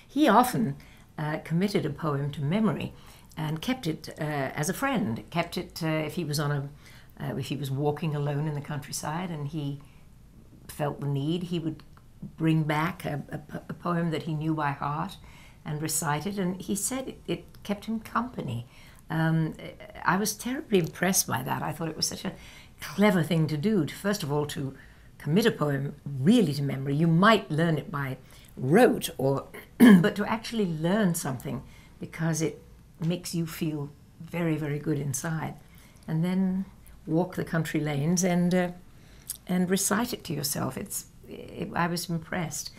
he often committed a poem to memory and kept it as a friend, kept it if he was if he was walking alone in the countryside and he felt the need, he would bring back a poem that he knew by heart and recite it, and he said it kept him company. I was terribly impressed by that. I thought it was such a clever thing to do, first of all to commit a poem really to memory. You might learn it by rote, but to actually learn something because it makes you feel very, very good inside. And then walk the country lanes and recite it to yourself. I was impressed.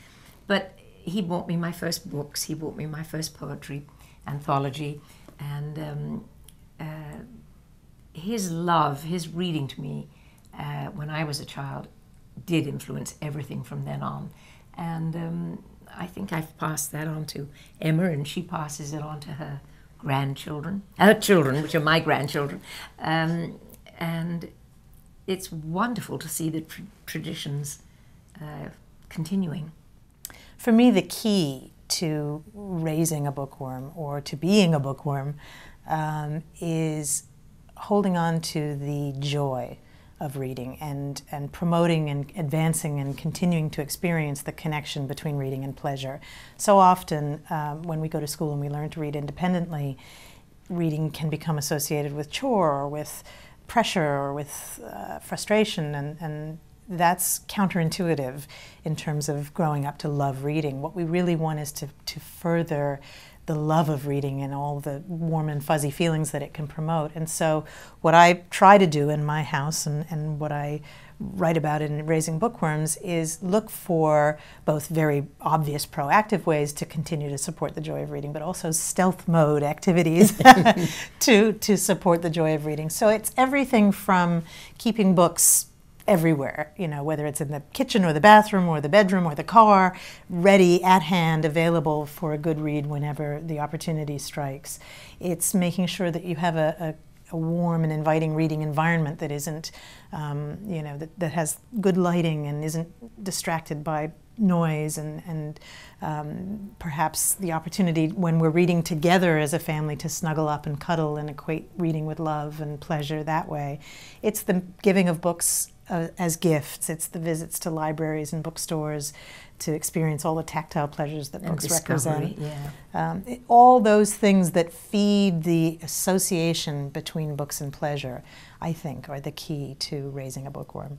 But he bought me my first books. He bought me my first poetry anthology. And his love, his reading to me when I was a child did influence everything from then on. And I think I've passed that on to Emma, and she passes it on to her grandchildren, her children, which are my grandchildren. And it's wonderful to see the traditions continuing. For me, the key to raising a bookworm or to being a bookworm is holding on to the joy of reading and promoting and advancing and continuing to experience the connection between reading and pleasure. So often when we go to school and we learn to read independently, reading can become associated with chore or with pressure or with frustration, and that's counterintuitive in terms of growing up to love reading. What we really want is to further the love of reading and all the warm and fuzzy feelings that it can promote. And so what I try to do in my house and what I write about in Raising Bookworms is look for both very obvious proactive ways to continue to support the joy of reading, but also stealth mode activities to support the joy of reading. So it's everything from keeping books everywhere, you know, whether it's in the kitchen or the bathroom or the bedroom or the car, ready, at hand, available for a good read whenever the opportunity strikes. It's making sure that you have a warm and inviting reading environment that isn't, you know, that has good lighting and isn't distracted by noise and perhaps the opportunity when we're reading together as a family to snuggle up and cuddle and equate reading with love and pleasure that way. It's the giving of books as gifts. It's the visits to libraries and bookstores to experience all the tactile pleasures that books represent. Yeah. All those things that feed the association between books and pleasure, I think, are the key to raising a bookworm.